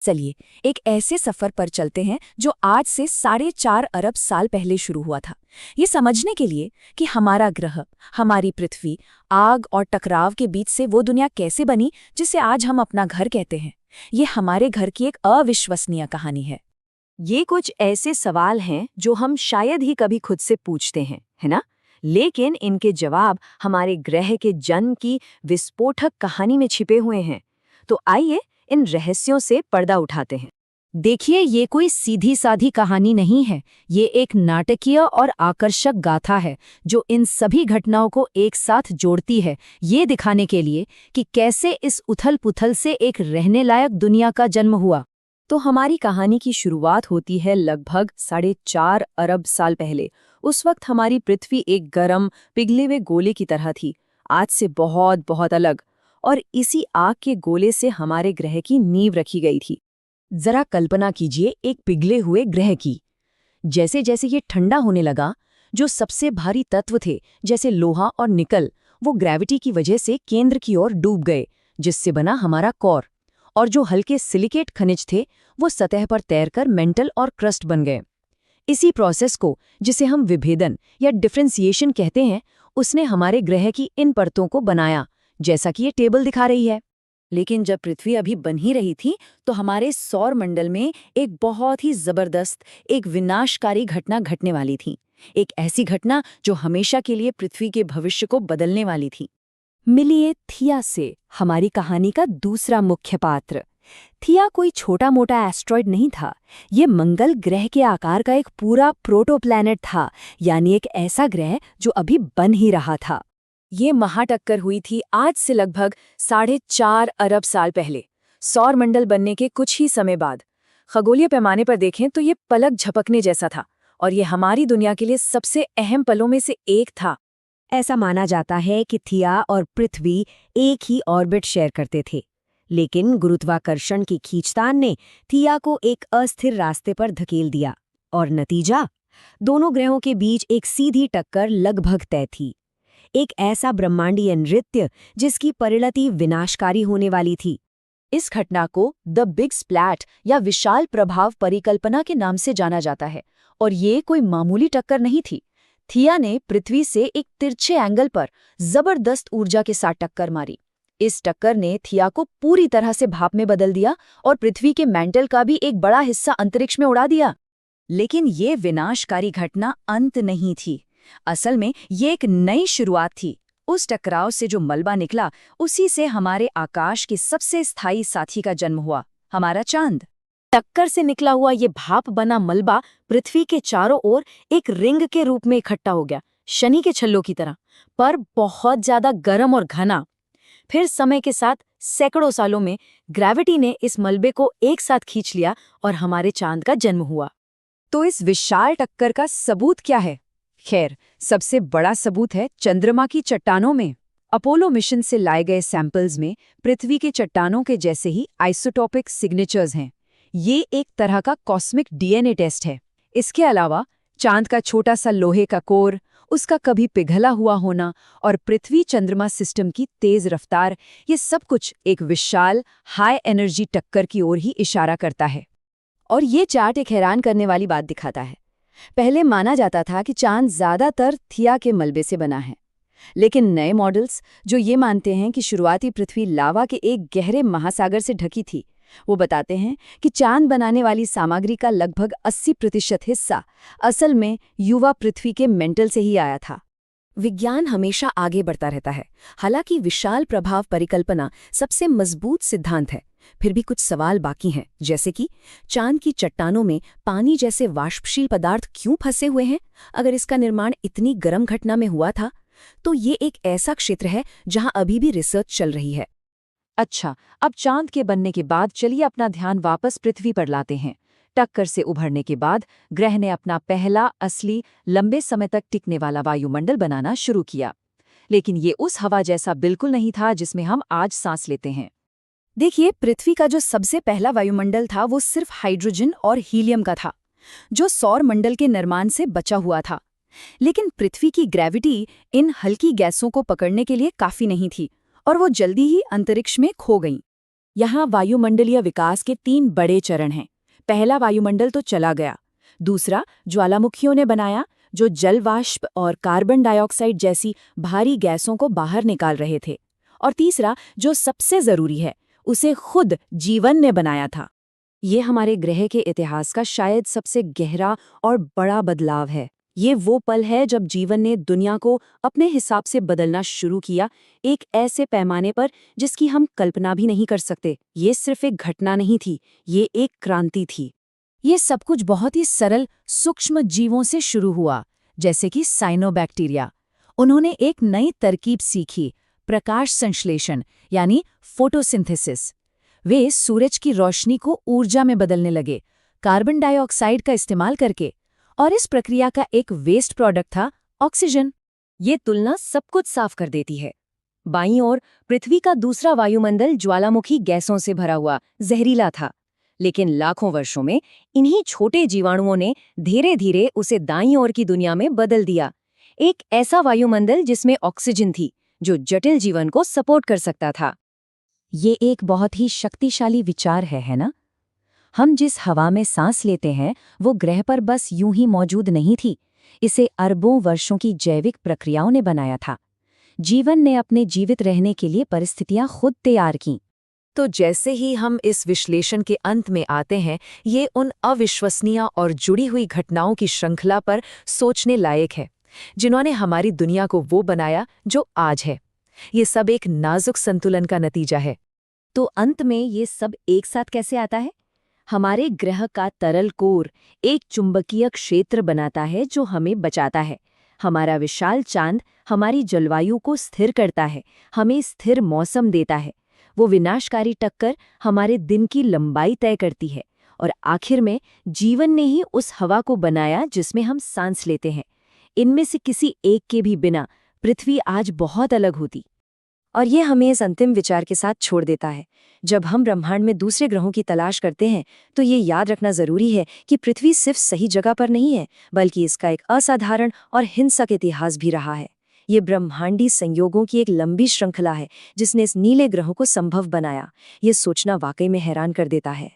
चलिए एक ऐसे सफर पर चलते हैं जो आज से 4.5 अरब साल पहले शुरू हुआ था। ये समझने के लिए कि हमारा ग्रह, हमारी पृथ्वी, आग और टकराव के बीच से वो दुनिया कैसे बनी जिसे आज हम अपना घर कहते हैं। ये हमारे घर की एक अविश्वसनीय कहानी है। ये कुछ ऐसे सवाल हैं जो हम शायद ही कभी खुद से पूछते हैं, है ना? लेकिन इनके जवाब हमारे ग्रह के जन्म की विस्फोटक कहानी में छिपे हुए हैं। तो आइए इन रहस्यों से पर्दा उठाते हैं। देखिए, ये कोई सीधी साधी कहानी नहीं है। ये एक नाटकीय और आकर्षक गाथा है जो इन सभी घटनाओं को एक साथ जोड़ती है, ये दिखाने के लिए कि कैसे इस उथल-पुथल से एक रहने लायक दुनिया का जन्म हुआ। तो हमारी कहानी की शुरुआत होती है लगभग 4.5 अरब साल पहले। उस वक्त हमारी पृथ्वी एक गर्म, पिघले हुए गोले की तरह थी, आज से बहुत बहुत अलग। और इसी आग के गोले से हमारे ग्रह की नींव रखी गई थी। जरा कल्पना कीजिए एक पिघले हुए ग्रह की। जैसे जैसे ये ठंडा होने लगा, जो सबसे भारी तत्व थे जैसे लोहा और निकल, वो ग्रेविटी की वजह से केंद्र की ओर डूब गए, जिससे बना हमारा कोर। और जो हल्के सिलिकेट खनिज थे वो सतह पर तैरकर मेंटल और क्रस्ट बन गए। इसी प्रोसेस को, जिसे हम विभेदन या डिफ्रेंसिएशन कहते हैं, उसने हमारे ग्रह की इन परतों को बनाया, जैसा कि ये टेबल दिखा रही है। लेकिन जब पृथ्वी अभी बन ही रही थी तो हमारे सौर मंडल में एक बहुत ही जबरदस्त, एक विनाशकारी घटना घटने वाली थी। एक ऐसी घटना जो हमेशा के लिए पृथ्वी के भविष्य को बदलने वाली थी। मिलिए थिया से, हमारी कहानी का दूसरा मुख्य पात्र। थिया कोई छोटा मोटा एस्ट्रॉयड नहीं था। ये मंगल ग्रह के आकार का एक पूरा प्रोटोप्लैनेट था, यानी एक ऐसा ग्रह जो अभी बन ही रहा था। ये महाटक्कर हुई थी आज से लगभग 4.5 अरब साल पहले, सौर मंडल बनने के कुछ ही समय बाद। खगोलीय पैमाने पर देखें तो ये पलक झपकने जैसा था, और ये हमारी दुनिया के लिए सबसे अहम पलों में से एक था। ऐसा माना जाता है कि थिया और पृथ्वी एक ही ऑर्बिट शेयर करते थे, लेकिन गुरुत्वाकर्षण की खींचतान ने थिया को एक अस्थिर रास्ते पर धकेल दिया, और नतीजा, दोनों ग्रहों के बीच एक सीधी टक्कर लगभग तय थी। एक ऐसा ब्रह्मांडीय नृत्य जिसकी परिणति विनाशकारी होने वाली थी। इस घटना को द बिग स्प्लैट या विशाल प्रभाव परिकल्पना के नाम से जाना जाता है, और ये कोई मामूली टक्कर नहीं थी। थिया ने पृथ्वी से एक तिरछे एंगल पर जबरदस्त ऊर्जा के साथ टक्कर मारी। इस टक्कर ने थिया को पूरी तरह से भाप में बदल दिया और पृथ्वी के मेंटल का भी एक बड़ा हिस्सा अंतरिक्ष में उड़ा दिया। लेकिन ये विनाशकारी घटना अंत नहीं थी। असल में ये एक नई शुरुआत थी। उस टकराव से जो मलबा निकला, उसी से हमारे आकाश के सबसे स्थायी साथी का जन्म हुआ, हमारा चांद। टक्कर से निकला हुआ ये भाप बना मलबा पृथ्वी के चारों ओर एक रिंग के रूप में इकट्ठा हो गया, शनि के छल्लों की तरह, पर बहुत ज्यादा गर्म और घना। फिर समय के साथ सैकड़ों सालों में ग्रेविटी ने इस मलबे को एक साथ खींच लिया और हमारे चांद का जन्म हुआ। तो इस विशाल टक्कर का सबूत क्या है? खैर, सबसे बड़ा सबूत है चंद्रमा की चट्टानों में। अपोलो मिशन से लाए गए सैंपल्स में पृथ्वी के चट्टानों के जैसे ही आइसोटॉपिक सिग्नेचर्स हैं। ये एक तरह का कॉस्मिक डीएनए टेस्ट है। इसके अलावा चांद का छोटा सा लोहे का कोर, उसका कभी पिघला हुआ होना और पृथ्वी चंद्रमा सिस्टम की तेज रफ्तार, ये सब कुछ एक विशाल हाई एनर्जी टक्कर की ओर ही इशारा करता है। और ये चार्ट एक हैरान करने वाली बात दिखाता है। पहले माना जाता था कि चांद ज्यादातर थिया के मलबे से बना है, लेकिन नए मॉडल्स जो ये मानते हैं कि शुरुआती पृथ्वी लावा के एक गहरे महासागर से ढकी थी, वो बताते हैं कि चांद बनाने वाली सामग्री का लगभग 80% हिस्सा असल में युवा पृथ्वी के मेंटल से ही आया था। विज्ञान हमेशा आगे बढ़ता रहता है। हालांकि विशाल प्रभाव परिकल्पना सबसे मजबूत सिद्धांत है, फिर भी कुछ सवाल बाकी हैं, जैसे कि चांद की चट्टानों में पानी जैसे वाष्पशील पदार्थ क्यों फंसे हुए हैं? अगर इसका निर्माण इतनी गर्म घटना में हुआ था, तो ये एक ऐसा क्षेत्र है जहां अभी भी रिसर्च चल रही है। अच्छा, अब चांद के बनने के बाद चलिए अपना ध्यान वापस पृथ्वी पर लाते हैं। टक्कर से उभरने के बाद ग्रह ने अपना पहला असली लंबे समय तक टिकने वाला वायुमंडल बनाना शुरू किया। लेकिन ये उस हवा जैसा बिल्कुल नहीं था जिसमें हम आज सांस लेते हैं। देखिए, पृथ्वी का जो सबसे पहला वायुमंडल था वो सिर्फ हाइड्रोजन और हीलियम का था, जो सौर मंडल के निर्माण से बचा हुआ था। लेकिन पृथ्वी की ग्रेविटी इन हल्की गैसों को पकड़ने के लिए काफी नहीं थी, और वो जल्दी ही अंतरिक्ष में खो गईं। यहाँ वायुमंडलीय विकास के 3 बड़े चरण हैं। पहला, वायुमंडल तो चला गया। दूसरा, ज्वालामुखियों ने बनाया, जो जल वाष्प और कार्बन डाइऑक्साइड जैसी भारी गैसों को बाहर निकाल रहे थे। और तीसरा, जो सबसे जरूरी है, उसे खुद जीवन ने बनाया था। ये हमारे ग्रह के इतिहास का शायद सबसे गहरा और बड़ा बदलाव है। ये वो पल है जब जीवन ने दुनिया को अपने हिसाब से बदलना शुरू किया, एक ऐसे पैमाने पर जिसकी हम कल्पना भी नहीं कर सकते। ये सिर्फ एक घटना नहीं थी, ये एक क्रांति थी। ये सब कुछ बहुत ही सरल सूक्ष्म जीवों से शुरू हुआ, जैसे कि साइनोबैक्टीरिया। उन्होंने एक नई तरकीब सीखी, प्रकाश संश्लेषण यानी फोटोसिंथेसिस। वे सूरज की रोशनी को ऊर्जा में बदलने लगे, कार्बन डाइऑक्साइड का इस्तेमाल करके। और इस प्रक्रिया का एक वेस्ट प्रोडक्ट था ऑक्सीजन। ये तुलना सब कुछ साफ कर देती है। बाईं ओर पृथ्वी का दूसरा वायुमंडल ज्वालामुखी गैसों से भरा हुआ जहरीला था, लेकिन लाखों वर्षों में इन्हीं छोटे जीवाणुओं ने धीरे धीरे उसे दाईं ओर की दुनिया में बदल दिया। एक ऐसा वायुमंडल जिसमें ऑक्सीजन थी, जो जटिल जीवन को सपोर्ट कर सकता था। ये एक बहुत ही शक्तिशाली विचार है ना? हम जिस हवा में सांस लेते हैं वो ग्रह पर बस यूं ही मौजूद नहीं थी। इसे अरबों वर्षों की जैविक प्रक्रियाओं ने बनाया था। जीवन ने अपने जीवित रहने के लिए परिस्थितियां खुद तैयार कीं। तो जैसे ही हम इस विश्लेषण के अंत में आते हैं, ये उन अविश्वसनीय और जुड़ी हुई घटनाओं की श्रृंखला पर सोचने लायक है, जिन्होंने हमारी दुनिया को वो बनाया जो आज है। ये सब एक नाजुक संतुलन का नतीजा है। तो अंत में ये सब एक साथ कैसे आता है? हमारे ग्रह का तरल कोर एक चुंबकीय क्षेत्र बनाता है जो हमें बचाता है। हमारा विशाल चांद हमारी जलवायु को स्थिर करता है, हमें स्थिर मौसम देता है। वो विनाशकारी टक्कर हमारे दिन की लंबाई तय करती है। और आखिर में जीवन ने ही उस हवा को बनाया जिसमें हम सांस लेते हैं। इनमें से किसी एक के भी बिना पृथ्वी आज बहुत अलग होती। और ये हमें इस अंतिम विचार के साथ छोड़ देता है। जब हम ब्रह्मांड में दूसरे ग्रहों की तलाश करते हैं तो ये याद रखना जरूरी है कि पृथ्वी सिर्फ सही जगह पर नहीं है, बल्कि इसका एक असाधारण और हिंसक इतिहास भी रहा है। ये ब्रह्मांडी संयोगों की एक लंबी श्रृंखला है जिसने इस नीले ग्रहों को संभव बनाया। ये सोचना वाकई में हैरान कर देता है।